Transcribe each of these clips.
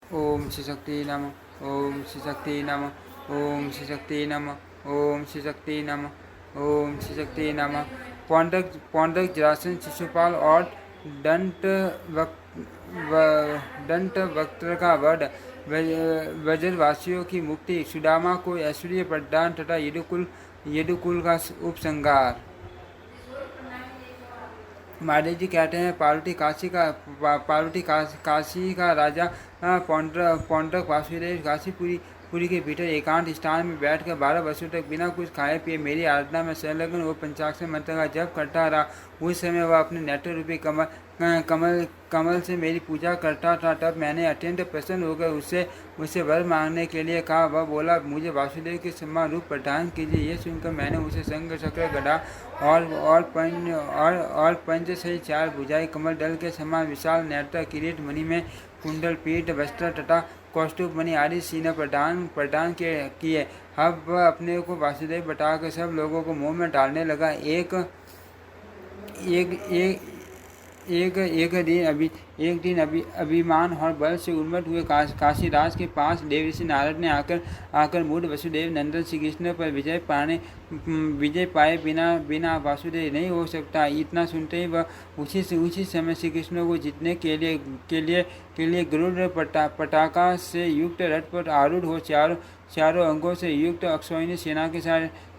ओम श्री शक्ति नमः। ओम श्री शक्ति नमः। ओम श्री शक्ति नमः। ओम श्री शक्ति नमः। ओम श्री शक्ति नमः। पौंड्रक जरासंध शिशुपाल और दंत दंत वक्त्र का वध, वज्रवासियों की मुक्ति, सुदामा को ऐश्वर्य प्रदान तथा यदुकुल का उपसंहार। महादेव जी कहते हैं पार्वती काशी का राजा पौंड्रक वासुदेव काशीपुरी के भीतर एकांत स्थान में बैठकर 12 वर्षों तक बिना कुछ खाए पिए मेरी आराधना में संलग्न वो पंचाक्षर मंत्र का जप करता रहा। उस समय वह अपने नेत्र रूपी कमल से मेरी पूजा करता था। तब मैंने अत्यंत प्रसन्न होकर उससे वर मांगने के लिए कहा। वह बोला, मुझे वासुदेव के समान रूप प्रदान कीजिए। यह सुनकर मैंने उसे शंख चक्र गदा और पंच से 4 भुजाएं, कमल दल के समान विशाल नेत्र, किरीट, मणि में कुंडल, पीठ, वस्त्र तथा कौस्तुभ मणि आदि सीने प्रदान किए। अब वह अपने को वासुदेव बताकर सब लोगों को मुंह में डालने लगा। एक दिन अभिमान और बल से उन्मत्त हुए काशीराज के पास देवर्षि नारद ने आकर मूढ़ वसुदेव नंदन श्री कृष्ण पर विजय पाए बिना वासुदेव नहीं हो सकता। इतना सुनते ही वह उसी समय श्री कृष्ण को जीतने के लिए गरुड़ पटाखा से युक्त रथ पर आरूढ़ हो चारों अंगों से युक्त अक्षौहिणी सेना के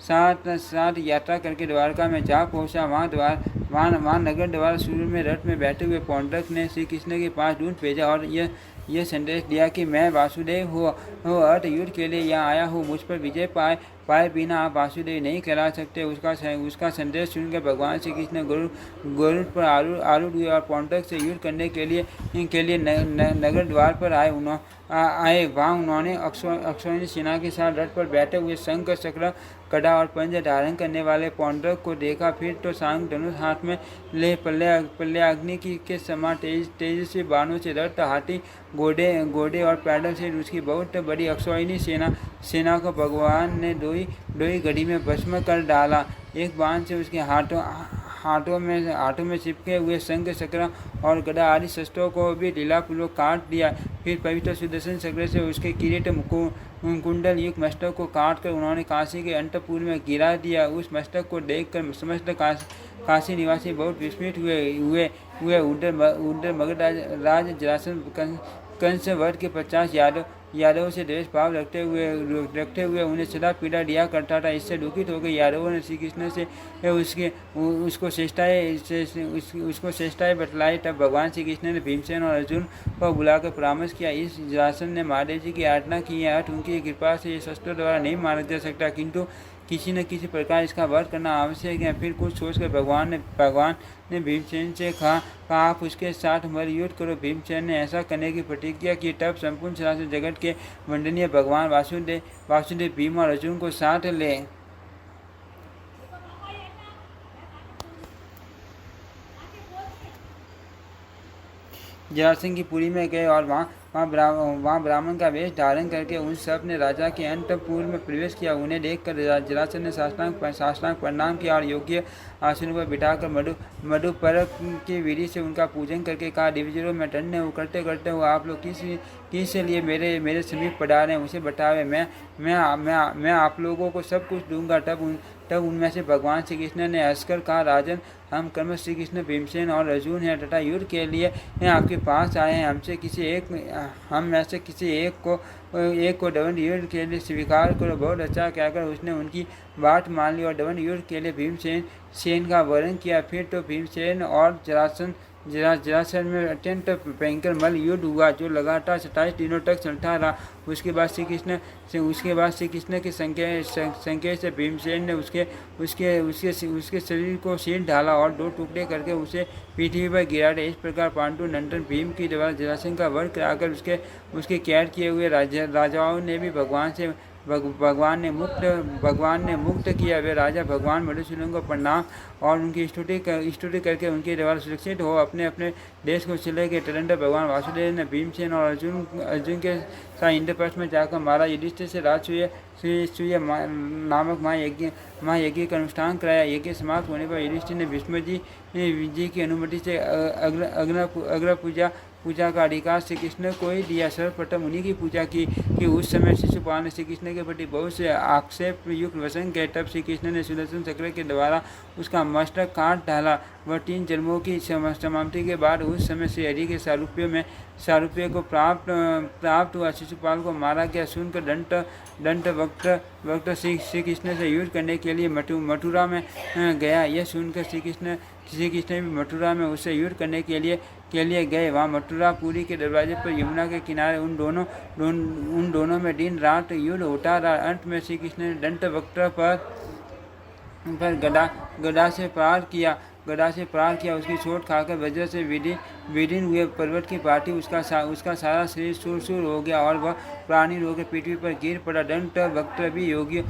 साथ यात्रा करके द्वारका में जा पहुंचा। वहाँ नगर द्वार शुरू में रथ में बैठे हुए पौंड्रक ने श्री कृष्ण के पास दूत भेजा और यह संदेश दिया कि मैं वासुदेव हो अर्थ युद्ध के लिए यहाँ आया हूँ। मुझ पर विजय पाए बिना आप वासुदेव नहीं कहला सकते। उसका संदेश सुनकर भगवान श्री कृष्ण गरुड़ पर आरूढ़ हुए और पौंड्रक से युद्ध करने के लिए नगर द्वार पर आए। वहाँ उन्होंने अक्षौहिणी सेना के साथ रथ पर बैठे हुए शंख चक्र गदा और पंज धारण करने वाले पौंड्रक को देखा। फिर तो सांग धनुष हाथ में ले पल्ले के समान तेजस्वी बाणों से रथ, हाथी, घोड़े और पैदल से उसकी बहुत बड़ी अक्षौहिणी सेना को भगवान ने दो ही घड़ी में भस्म कर डाला। एक बाण से उसके हाथों में चिपके हुए शंख चक्र और गदा आदि शस्त्रों को भी ढीलापूर्वक काट दिया। फिर पवित्र सुदर्शन चक्र से उसके किरीट कुंडल युक्त मस्तक को काट कर उन्होंने काशी के अंतपुर में गिरा दिया। उस मस्तक को देखकर समस्त काशी निवासी बहुत विस्मित हुए। उधर मगध जरासंध कंस वध के 50 यादवों से द्वेष भाव रखते हुए उन्हें सदा पीड़ा दिया करता था। इससे दुखित होकर यादवों ने श्री कृष्ण से उसको चेष्टाएं बतलाई। तब भगवान श्री कृष्ण ने भीमसेन और अर्जुन को बुलाकर परामर्श किया। इस जरासंध ने महादेव जी की आराधना की है। उनकी कृपा से ये शस्त्रों द्वारा नहीं मारा जा सकता, किंतु किसी न किसी प्रकार इसका वध करना आवश्यक है। फिर कुछ सोचकर भगवान ने भीमसेन से कहा, आप उसके साथ मर युद्ध करो। भीमसेन ने ऐसा करने की प्रतिज्ञा की। तब संपूर्ण चराचर जगत के वंदनीय भगवान वासुदेव भीम और अर्जुन को साथ ले जरासंध की पुरी में गए और वहाँ ब्राह्मण का वेश धारण करके उन सब ने राजा के अंतपुर में प्रवेश किया। उन्हें देखकर जरासंध ने साष्टांग प्रणाम किया और योग्य आसन पर बिठाकर मधुपर्क की विधि से उनका पूजन करके कहा, दिव्यजनों में धन्य करते हो आप लोग किस लिए मेरे समीप पधारे हैं, उसे बतावे। मैं आप लोगों को सब कुछ दूंगा। तब उनमें से भगवान श्री कृष्ण ने हंसकर कहा, राजन, हम कर्म श्री कृष्ण, भीमसेन और अर्जुन हैं तथा युद्ध के लिए आपके पास आए हैं। हम में से किसी एक को दंड युद्ध के लिए स्वीकार करो। बहुत अच्छा कहकर उसने उनकी बात मान ली और दंड युद्ध के लिए भीमसेन का वर्ण किया। फिर तो भीमसेन और जरासंध में अत्यंत भयंकर मल्ल युद्ध हुआ, जो लगातार 27 दिनों तक चलता रहा। उसके बाद श्री कृष्ण के संकेत से भीमसेन ने उसके शरीर को सील ढाला और 2 टुकड़े करके उसे पृथ्वी पर गिरा दिया। इस प्रकार पांडु नंदन भीम की द्वारा जरासंध का वध कराकर उसके कैद किए हुए राजाओं ने भी भगवान ने मुक्त किया। वे राजा भगवान मधुसूदन को प्रणाम और उनकी स्तुति करके उनके द्वारा सुरक्षित हो अपने देश को चले गए। तदनंतर भगवान वासुदेव ने भीमसेन और अर्जुन के साथ इंद्रप्रस्थ में जाकर महाराज युधिष्ठिर से राजसूय नामक महायज्ञ का अनुष्ठान कराया। यज्ञ समाप्त होने पर युधिष्ठिर ने भीष्म जी की अनुमति से अग्नि पूजा पूजा का अधिकार श्री कृष्ण को ही दिया। सर्वप्रथम उन्हीं की पूजा की कि उस समय शिशुपाल ने श्री कृष्ण के प्रति बहुत से आक्षेप युक्त वचन कहे। तब श्री कृष्ण ने सुदर्शन चक्र के द्वारा उसका मस्तक काट डाला। वह 3 जन्मों की समाप्ति के बाद उस समय श्री हरि के सारूप्य को प्राप्त हुआ। शिशुपाल को मारा गया सुनकर दंत वक्त श्री कृष्ण से युद्ध करने के लिए मथुरा में गया। यह सुनकर श्री कृष्ण भी मथुरा में उससे युद्ध करने के लिए गए। वहाँ मथुरापुरी के दरवाजे पर यमुना के किनारे उन दोनों में दिन रात युद्ध होता रहा। अंत में श्री कृष्ण ने दंत वक्त पर गदा से प्रहार किया। उसकी चोट खाकर वज्र से विदीर्ण हुए पर्वत की भांति उसका सारा शरीर सुर हो गया और वह प्राणी होकर पृथ्वी पर गिर पड़ा। दंत वक्त भी योगी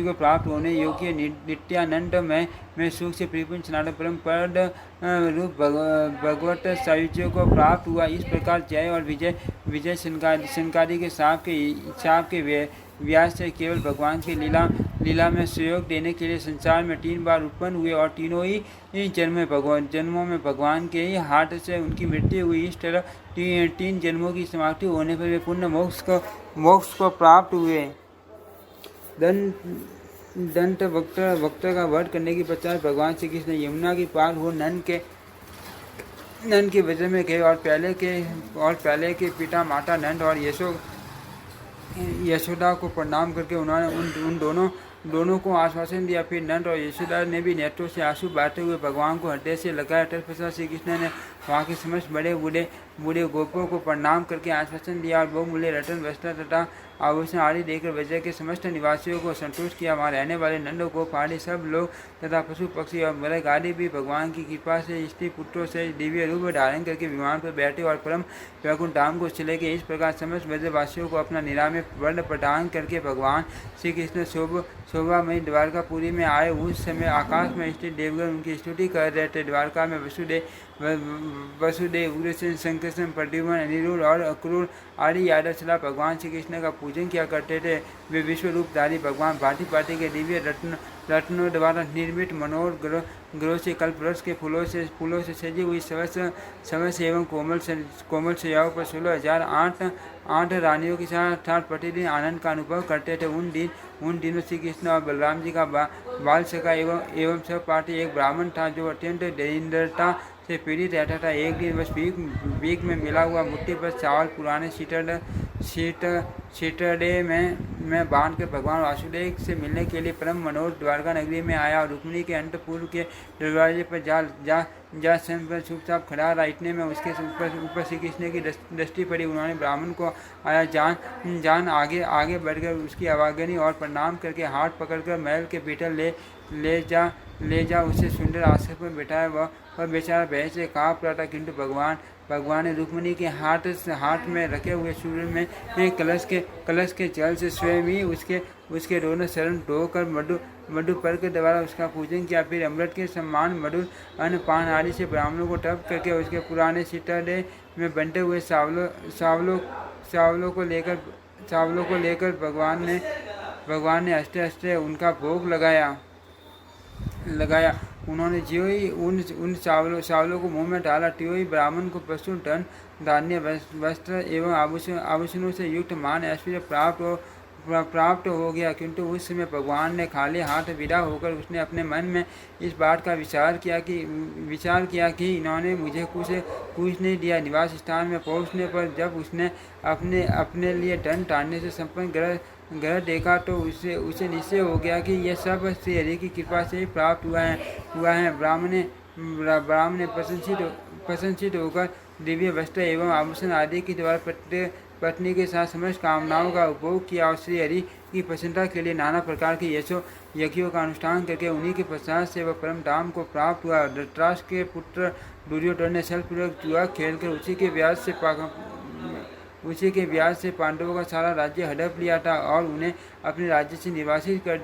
को प्राप्त होने योग्य नित्यानंद में सुख से परिपूर्ण सनातन परम पद रूप भगवत सायुज्य को प्राप्त हुआ। इस प्रकार जय और विजय संकारी के साप के व्यास से केवल भगवान की लीला में सहयोग देने के लिए संसार में 3 बार उत्पन्न हुए और तीनों ही जन्मों में भगवान के ही हाथ से उनकी मृत्यु हुई। इस तरह 3 जन्मों की समाप्ति होने पर वे पुण्य मोक्ष को प्राप्त हुए। दंत वक्त का वध करने के पश्चात भगवान श्री कृष्ण यमुना की पार हो नन के वज्र में गए और पहले के पिता माता नंद और यशोदा को प्रणाम करके उन्होंने उन दोनों को आश्वासन दिया। फिर नंद और यशोदा ने भी नेत्रों से आंसू बहाते हुए भगवान को हृदय से लगाया। तत्पश्चात श्री कृष्ण ने वहाँ के समस्त बड़े बूढ़े गोपों को प्रणाम करके आश्वासन दिया और बहुमूल्य रत्न वस्त्र तथा आभूषण आदि देकर वज्र के समस्त निवासियों को संतुष्ट किया। वहाँ रहने वाले नंद गोप आदि सब लोग तथा पशु पक्षी और मृग आदि भी भगवान की कृपा से स्त्री पुत्रों से दिव्य रूप धारण करके विमान पर बैठे और परम वैकुंठ धाम को चले गए। इस प्रकार समस्त व्रजवासियों को अपना निरामय वर्ण प्रदान करके भगवान श्री कृष्ण शोभामयी द्वारकापुरी में आए। उस समय आकाश में स्थित देवगण उनकी स्तुति कर रहे थे। द्वारका में वसुदेव उग्रसेन संकर्षण प्रद्युम्न अनिरुद्ध और अक्रूर आदि यादव सलाह भगवान श्री कृष्ण का पूजन किया करते थे। वे विश्व रूपधारी भगवान भांति के दिव्य रत्नों द्वारा निर्मित मनोहर ग्रहों से कल्पवृक्ष के फूलों से सजी हुई सवस एवं कोमल शैयाओं पर 16,008 रानियों के साथ प्रतिदिन आनंद का अनुभव करते थे। उन दिनों श्री कृष्ण और बलराम जी का बाल सखा एवं सहपाठी एक ब्राह्मण था जो अत्यंत दरिद्रता से पीड़ित रहता था। एक दिन बस भीख में मिला हुआ मुट्ठी पर चावल पुराने सीटड़े में बांध कर भगवान वासुदेव से मिलने के लिए परम मनोहर द्वारका नगरी में आया और रुक्मिणी के अंतपुर के दरवाजे पर जा सन पर चुपचाप खड़ा रहा। इतने में उसके ऊपर श्री कृष्ण की दृष्टि पड़ी। उन्होंने ब्राह्मण को आया जान आगे बढ़कर उसकी आवागनी और प्रणाम करके हाथ पकड़कर महल के भीतर ले जा उसे सुंदर आसन पर बैठाया। वह बेचारा भय से काँप रहा था, किंतु भगवान ने रुक्मिणी के हाथ में रखे हुए सूर्य में कलश के जल से स्वयं ही उसके दोनों शरण धोकर मधुपर के द्वारा उसका पूजन किया। फिर अमृत के सम्मान मधुर अन्न पान आदि से ब्राह्मणों को तप करके उसके पुराने सितारे में बंटे हुए चावलों को लेकर भगवान ने हंसते हंसते उनका भोग लगाया। उन्होंने ज्यों ही उन चावलों को मुंह में डाला, त्यों ही ब्राह्मण को पशु धन धान्य वस्त्र एवं आभूषणों से युक्त मान ऐश्वर्य प्राप्त हो गया। किंतु उस समय भगवान ने खाली हाथ विदा होकर उसने अपने मन में इस बात का विचार किया कि इन्होंने मुझे कुछ नहीं दिया। निवास स्थान में पहुंचने पर जब उसने अपने लिए धन धान्य से संपन्न ग्रह देखा तो उसे निश्चय हो गया कि यह सब श्री हरि की कृपा से ही प्राप्त हुआ है। ब्राह्मण ने प्रसन्नचित होकर दिव्य वस्त्र एवं आभूषण आदि के द्वारा पत्नी के साथ समस्त कामनाओं का उपभोग किया और श्री हरि की प्रसन्नता के लिए नाना प्रकार के यज्ञों का अनुष्ठान करके उन्हीं के पश्चात से वह परम धाम को प्राप्त हुआ। धृतराष्ट्र के पुत्र दुर्योधन ने छलपूर्वक जुआ खेलकर उसी के ब्याज से पांडवों का सारा राज्य हड़प लिया था और उन्हें अपने राज्य से निर्वासित कर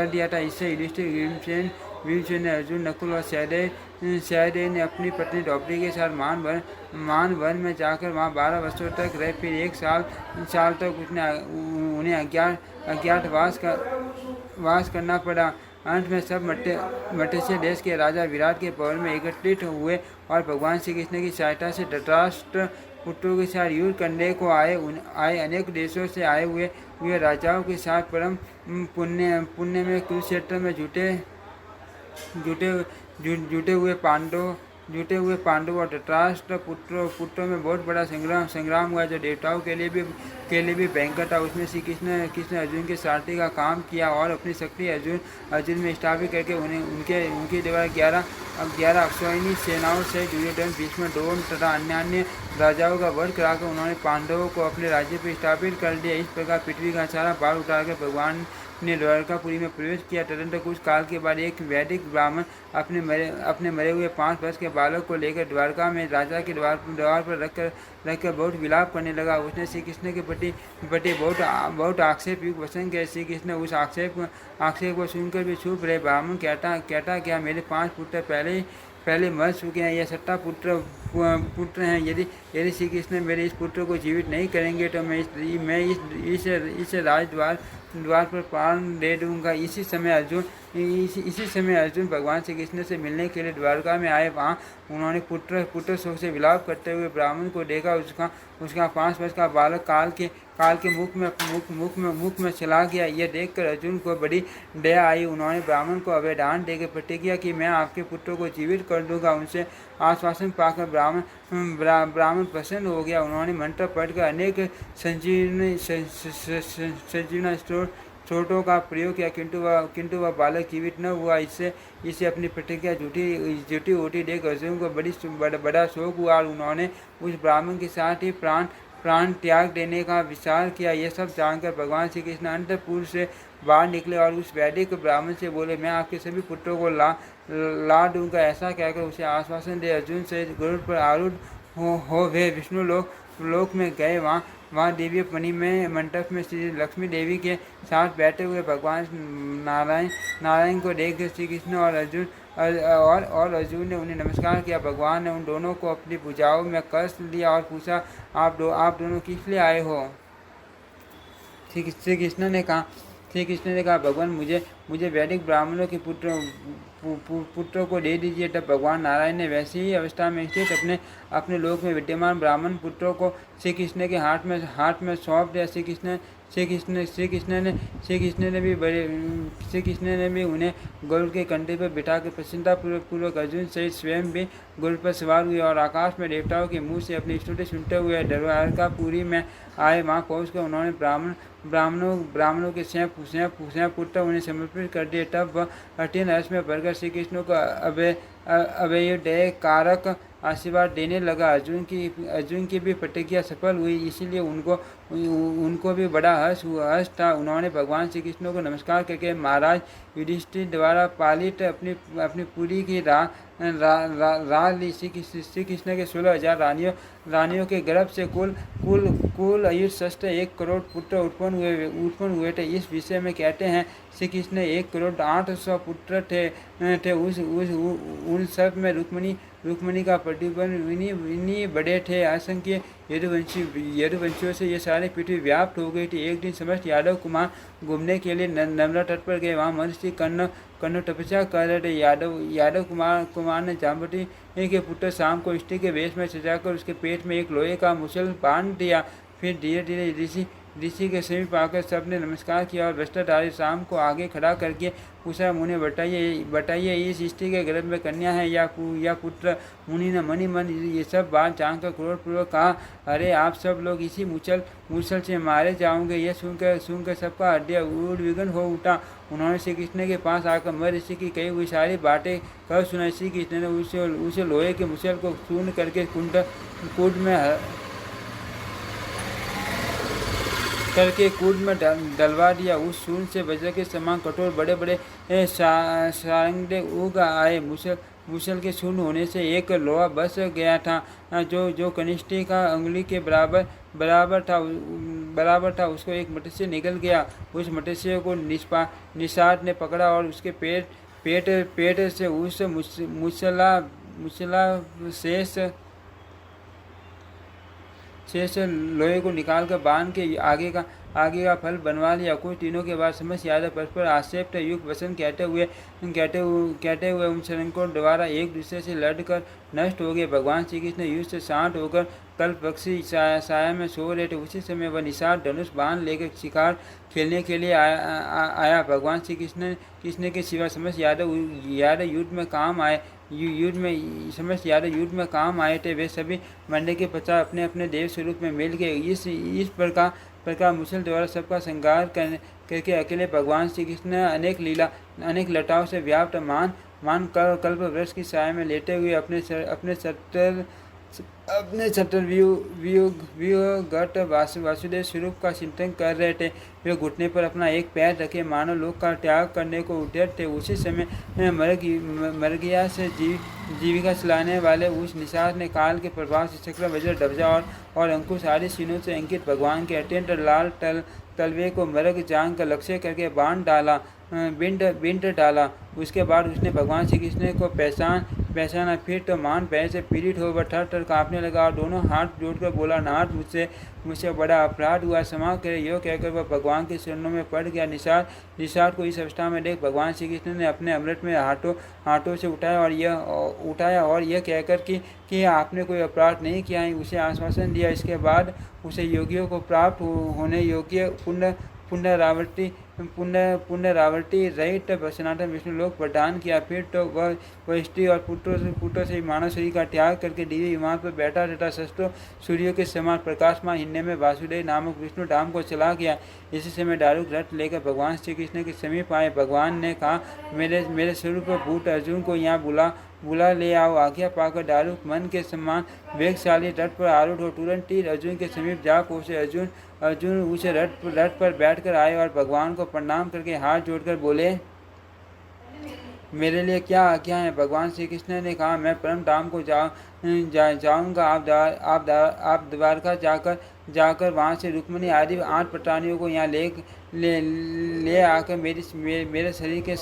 दिया था। इससे युधिष्ठिर भीमसेन ने अर्जुन नकुल और सहदेव ने अपनी पत्नी द्रौपदी के साथ मान वन में जाकर वहाँ 12 वर्षों तक रहे। फिर 1 साल तक उन्हें अज्ञातवास करना पड़ा। अंत में सब मत्स्य देश के राजा विराट के भवन में एकत्रित हुए और भगवान श्री कृष्ण की सहायता से धृतराष्ट्र पुत्रों के साथ युद्ध करने को आए अनेक देशों से आए हुए राजाओं के साथ परम पुण्य में कुरुक्षेत्र में जुटे जुटे हुए पांडव और धृतराष्ट्र पुत्रों में बहुत बड़ा संग्राम हुआ जो देवताओं के लिए भी भयंकर था। उसमें श्री कृष्ण अर्जुन के सारथी का काम किया और अपनी शक्ति अर्जुन में स्थापित करके उनके द्वारा 11 अश्विनी सेनाओं से दुर्योधन भीष्म द्रोण तथा अन्य राजाओं का वध कराकर उन्होंने पांडवों को अपने राज्य पर स्थापित कर दिया। इस प्रकार पृथ्वी का सारा भार उठाकर भगवान ने द्वारकापुरी में प्रवेश किया। तदनंतर कुछ काल के बाद एक वैदिक ब्राह्मण अपने मरे हुए 5 वर्ष के बालक को लेकर द्वारका में राजा के द्वार पर रखकर बहुत विलाप करने लगा। उसने श्री कृष्ण के प्रति बहुत आक्षेप युक्त वचन किया। श्री कृष्ण उस आक्षेप को सुनकर भी चुप रहे। ब्राह्मण कहता क्या मेरे 5 पुत्र पहले मर चुके हैं, यह 6 पुत्र हैं। यदि श्री कृष्ण मेरे इस पुत्र को जीवित नहीं करेंगे तो मैं इस द्वार पर प्राण दे दूंगा। इसी समय अर्जुन भगवान श्री कृष्ण से मिलने के लिए द्वारका में आए। वहाँ उन्होंने पुत्र शोक से विलाप करते हुए ब्राह्मण को देखा। उसका 5 वर्ष का बालक काल के मुख में चला गया। यह देखकर अर्जुन को बड़ी दया आई। उन्होंने ब्राह्मण को अभयदान देकर प्रतिज्ञा की मैं आपके पुत्रों को जीवित कर दूंगा। उनसे आश्वासन पाकर ब्राह्मण प्रसन्न हो गया। उन्होंने मंत्र पढ़कर अनेक संजीवना स्त्रोतों का प्रयोग किया किंतु वह बालक जीवित न हुआ। इससे अपनी प्रतिज्ञा झूठी होती देख अर्जुन को बड़ा शोक हुआ और उन्होंने उस ब्राह्मण के साथ ही प्राण त्याग देने का विचार किया। यह सब जानकर भगवान श्री कृष्ण अंतपुर से बाहर निकले और उस वैदिक ब्राह्मण से बोले मैं आपके सभी पुत्रों को ला दूंगा। ऐसा कहकर उसे आश्वासन दे अर्जुन से गरुड़ पर आरूढ़ हो वे विष्णु लोक में गए। वहाँ दिव्य पनी में मंडप में श्री लक्ष्मी देवी के साथ बैठे हुए भगवान नारायण को देख श्री कृष्ण और अर्जुन ने उन्हें नमस्कार किया। भगवान ने उन दोनों को अपनी भुजाओं में कस लिया और पूछा आप दोनों किस लिए आए हो। श्री कृष्ण ने कहा भगवान मुझे वैदिक ब्राह्मणों के पुत्रों को दे दीजिए। तब भगवान नारायण ने वैसी ही अवस्था में स्थित अपने लोक में विद्यमान ब्राह्मण पुत्रों को श्री कृष्ण के हाथ में सौंप दिया। श्री कृष्ण ने भी उन्हें गरुड़ के कंधे पर बिठाकर प्रसन्नतापूर्वक अर्जुन सहित स्वयं भी गरुड़ पर सवार हुए और आकाश में देवताओं के मुंह से अपनी स्तुति सुनते हुए द्वारकापुरी में आए। वहाँ पहुँचकर उन्होंने ब्राह्मणों के स्वयं पुत्र उन्हें समर्पित कर दिए। तब वह अत्यंत हर्ष में भरकर श्री कृष्ण को अभयोदय कारक आशीर्वाद देने लगा। अर्जुन की भी प्रतिज्ञा सफल हुई, इसीलिए उनको भी बड़ा हर्ष था। उन्होंने भगवान श्री कृष्ण को नमस्कार करके महाराज युधिष्ठिर द्वारा पालित अपनी पूरी की राह ली। श्री कृष्ण के 16,000 रानियों के गर्भ से कुल आयुष्य 1 करोड़ पुत्र उत्पन्न हुए थे। इस विषय में कहते हैं श्री कृष्ण 1,08,00,000 पुत्र थे। उन सब में रुक्मिणी का प्रतिबंध बड़े थे। असंख्य यदुवंशियों से ये सारी पृथ्वी व्याप्त हो गई थी। एक दिन समस्त यादव कुमार घूमने के लिए नर्मदा तट पर गए। वहाँ महर्षि कर्ण तपस्या कर रहे थे। यादव कुमार ने जाम्बवती के पुत्र शाम को स्त्री के वेश में सजाकर उसके पेट में एक लोहे का मुसल बांध दिया। फिर धीरे धीरे ऋषि के समीप आकर सबने नमस्कार किया और वस्त्रधारी शाम को आगे खड़ा करके पूछा मुनि बताइए इस स्त्री के गर्भ में कन्या है या पुत्र। मुनि ने मन ये सब बात जानकर क्रोधपूर्वक कहा अरे आप सब लोग इसी मुसल से मारे जाओगे। यह सुनकर सबका हृदय उद्विग्न हो उठा। उन्होंने श्री कृष्ण के पास आकर मर ऋषि की कही हुई सारी बातें कह सुनाई। श्री कृष्ण ने उसे लोहे के मुसल को चूर्ण करके कूद में डलवा दिया। उस सूर्य से वज्र के समान कठोर बड़े बड़े सारंगें उग आए। मुसल के शून्य होने से एक लोहा बस गया था जो कनिष्ठी का अंगुली के बराबर था। उसको एक मत्स्य निकल गया। उस मत्स्य को निषाद ने पकड़ा और उसके पेट से उस मुसला शेष लोहे को निकालकर बांध के आगे का फल बनवा लिया। कुछ दिनों के बाद समस्त यादव परस्पर आक्षेप युग वसन कहते हुए उन शरणकों द्वारा एक दूसरे से लड़कर नष्ट हो गए। भगवान श्री कृष्ण युद्ध से शांत होकर कल्प पक्षी साया में सो रहे थे। उसी समय वह निषाद धनुष बाण लेकर शिकार खेलने के लिए आया। भगवान श्री कृष्ण के सिवा समस्त यादव युद्ध में काम आए। समस्त यादव युद्ध में काम आए थे। वे सभी मरने के पश्चात अपने अपने देव स्वरूप में मिल गए। इस प्रकार मुसल द्वारा सबका संहार करके अकेले भगवान श्री कृष्ण अनेक लताओं से व्याप्त मान कल्प वृक्ष की छाया में लेटे हुए अपने सत्तर व्यूहगत वासुदेव स्वरूप का चिंतन कर रहे थे। वे घुटने पर अपना एक पैर रखे मानव लोक का त्याग करने को उद्यत थे। उसी समय मरगिया से जीविका चलाने वाले उस निषाद ने काल के प्रभाव से चक्र वज्र ध्वजा और अंकुश आदि चिन्हों से अंकित भगवान के अत्यंत लाल तलवे को मृग जांग का लक्ष्य करके बाण डाला बिंड डाला। उसके बाद उसने भगवान श्री कृष्ण को पहचाना। फिर तो मान भय से पीड़ित हो वह थर कांपने लगा और दोनों हाथ जोड़कर बोला, नाथ मुझसे बड़ा अपराध हुआ, क्षमा करे। यो कहकर वह भगवान के चरणों में पड़ गया। निषाद को इस अवस्था में देख भगवान श्री कृष्ण ने अपने अमृत में हाथों से उठाया और यह कहकर कि आपने कोई अपराध नहीं किया है, उसे आश्वासन दिया। इसके बाद उसे योगियों को प्राप्त होने योग्य पुण्यरावर्ती रहित सनातन विष्णु लोक प्रदान किया। फिर तो वह स्त्री और पुत्रों से मानव शरीर का त्याग करके दिव्य विमान पर बैठा तथा शस्त्रों सूर्यों के समान प्रकाशमान हिन्ने में वासुदेव नामक विष्णु धाम को चला गया। इसी समय दारुक रथ लेकर भगवान श्री कृष्ण के समीप आए। भगवान ने कहा, मेरे स्वरूप भूत अर्जुन को यहाँ बुला ले आओ। आज्ञा पाकर दारुक मन के समान वेगशाली रथ पर आरूढ़ हो तुरंत तीर अर्जुन के समीप जा पहुँचे। अर्जुन उस रथ पर बैठकर आए और भगवान को प्रणाम करके हाथ जोड़कर बोले, मेरे लिए क्या आज्ञा है। भगवान श्री कृष्ण ने कहा, मैं परम धाम को जाऊंगा। आप द्वारका जाकर वहां से रुक्मिणी आदि 8 पटानियों को यहाँ ले आकर मेरे शरीर के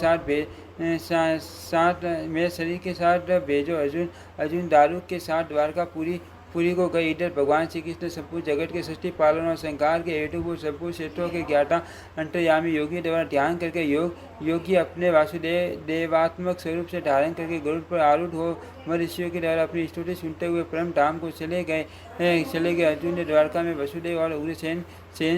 साथ भेजो। अर्जुन दारुक के साथ द्वारका पुरी को गई। इधर भगवान श्री कृष्ण संपूर्ण जगत के सृष्टि पालन और संहार के हेतु को संपूर्ण क्षेत्रों के ज्ञाता अंतर्यामी योगी द्वारा ध्यान करके योगी अपने वासुदेव देवात्मक स्वरूप से धारण करके गरुड़ पर आरूढ़ हो ऋषियों के द्वारा अपनी स्तुति सुनते हुए परम धाम को चले गए। अर्जुन ने द्वारका में वसुदेव और उग्रसेन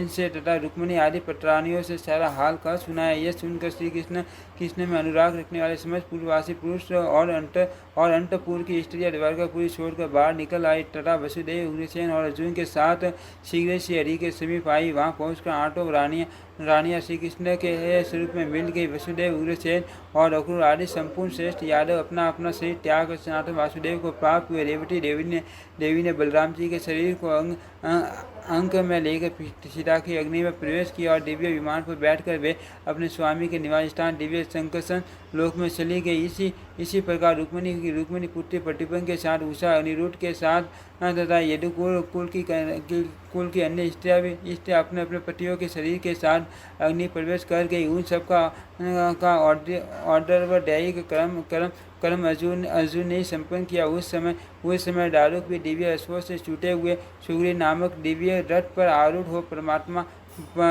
से तथा रुक्मिणी आदि पटरानियों से सारा हाल का सुनाया। यह सुनकर श्री कृष्ण में अनुराग रखने वाले समस्त पूर्ववासी पुरुष और अंतपुर की स्त्रियां द्वारकापुरी छोड़कर बाहर निकल आई तथा वसुदेव उग्रसेन और अर्जुन के साथ शीघ्र श्री हरि के समीप आई। वहां पहुंचकर 8 रानियां श्री कृष्ण के स्वरूप में मिल गई। वसुदेव उग्रसेन और अक्रूर आदि संपूर्ण श्रेष्ठ यादव अपना अपना शरीर त्याग कर सनातन वासुदेव को प्राप्त हुए। रेवती देवी ने बलराम जी के शरीर को अंक में लेकर सीता की अग्नि में प्रवेश किया और दिव्य विमान पर बैठकर वे अपने स्वामी के निवास स्थान दिव्य संकर्षण लोक में चली गई। इसी प्रकार रुक्मिणी पुत्री प्रतिपन के साथ उषा अनिरुद्ध के साथ तथा यदुकुल कुल की अन्य स्त्रियां अपने अपने पतियों के शरीर के साथ अग्नि प्रवेश कर गई। उन सब का ऑर्डर व दैहिक कर्म अर्जुन ने संपन्न किया। उस समय दारुक भी दिव्य अश्वों से छूटे हुए सुग्रीव नामक दिव्य रथ पर आरूढ़ हो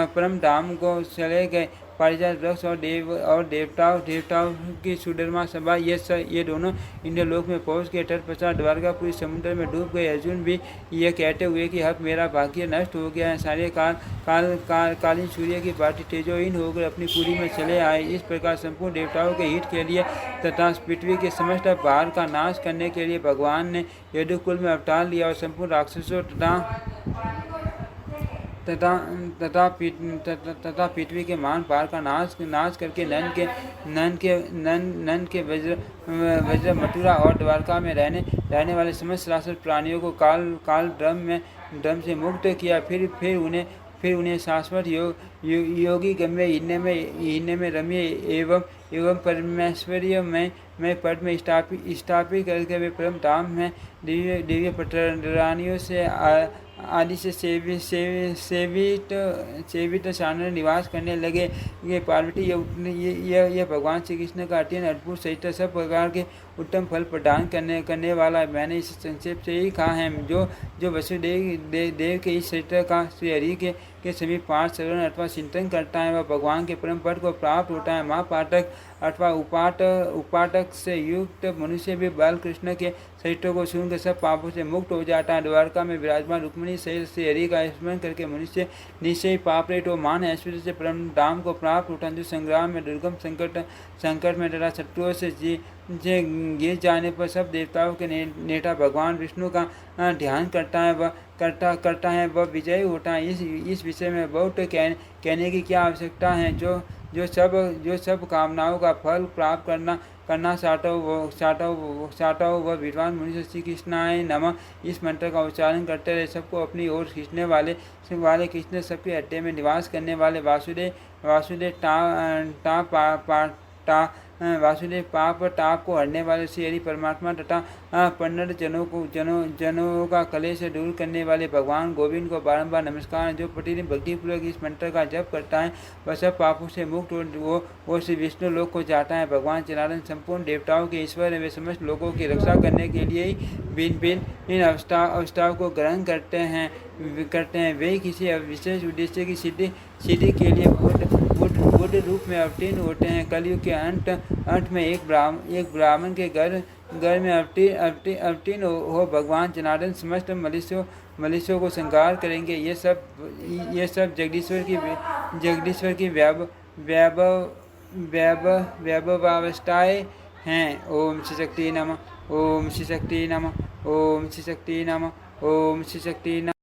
परम धाम को चले गए। पारिजात वृक्ष और देवताओं की सुधर्मा सभा ये दोनों इंद्रलोक में पहुंच गए। तत्पश्चात द्वारकापुरी समुद्र में डूब गए। अर्जुन भी यह कहते हुए कि अब मेरा भाग्य नष्ट हो गया है, सारे कालीन सूर्य की भांति तेजोहीन होकर अपनी पुरी में चले आए। इस प्रकार संपूर्ण देवताओं के हित के लिए तथा पृथ्वी के समस्त भार का नाश करने के लिए भगवान ने यदुकुल में अवतार लिया और संपूर्ण राक्षसों तथा पृथ्वी के मान पार का नाश करके नन के वज्र मथुरा और द्वारका में रहने वाले समस्त राक्षस प्राणियों को काल ड्रम से मुक्त किया। फिर उन्हें शाश्वत योगी गम्य हिन्ने में रम्य एवं परमेश्वर्य में पद में स्थापित करके वे परम धाम में दिव्य पटरानियों से आदि से सेवित शानदार निवास करने लगे। ये पार्वती यह भगवान श्री कृष्ण का अत्यंत अद्भुत सहित सब प्रकार के उत्तम फल प्रदान करने वाला है। मैंने इसे संक्षेप से ही कहा है। जो वसुदेव देव के इस चरित्र का श्री हरि के समीप पाठ श्रवण अथवा चिंतन करता है वह भगवान के परम पद को प्राप्त होता है। महापाठक अथवा उपाटक से युक्त मनुष्य भी बालकृष्ण के चरित्रों को सुनकर सब पापों से मुक्त हो जाता है। द्वारका में विराजमान रुक्मिणी सहित श्री हरि का स्मरण करके मनुष्य निश्चय पाप रहित और मान ऐश्वर्य से परम धाम को प्राप्त होता है। जो संग्राम में दुर्गम संकट में तथा शत्रुओं से गिर जाने पर सब देवताओं के नेता भगवान विष्णु का ध्यान करता है वह विजयी होता है। इस विषय में बहुत कहने की क्या आवश्यकता है। जो सब कामनाओं का फल प्राप्त करना चाहता हो वह विद्वान मनुष्य श्री कृष्णाय नमः इस मंत्र का उच्चारण करते रहे। सबको अपनी ओर खींचने वाले कृष्ण सबके हृदय में निवास करने वाले वासुदेव पाप ताप को हरने वाले श्री हरि परमात्मा तथा पन्नड़ जनों का कलेश दूर करने वाले भगवान गोविंद को बारंबार नमस्कार। जो प्रतिदिन भक्तिपूर्वक इस मंत्र का जप करता है वह सब पापों से मुक्त वो श्री विष्णु लोक को जाता है। भगवान जनार्दन संपूर्ण देवताओं के ईश्वर है। वे समस्त लोगों की रक्षा करने के लिए ही भिन्न अवस्थाओं को ग्रहण करते हैं। वे किसी विशेष उद्देश्य की सिद्धि के लिए बुद्ध रूप में अवतीर्ण होते हैं। कलयुग के अंत में एक ब्राह्मण के घर में अवतीर्ण हो भगवान जनार्दन समस्त मनुष्यों को संहार करेंगे। ये सब जगदीश्वर की वैभवावस्थाएं हैं। ओम श्री शक्ति नमः। ओम श्री शक्ति नमः। ओम श्री शक्ति नमः। ओम श्री शक्ति नमः।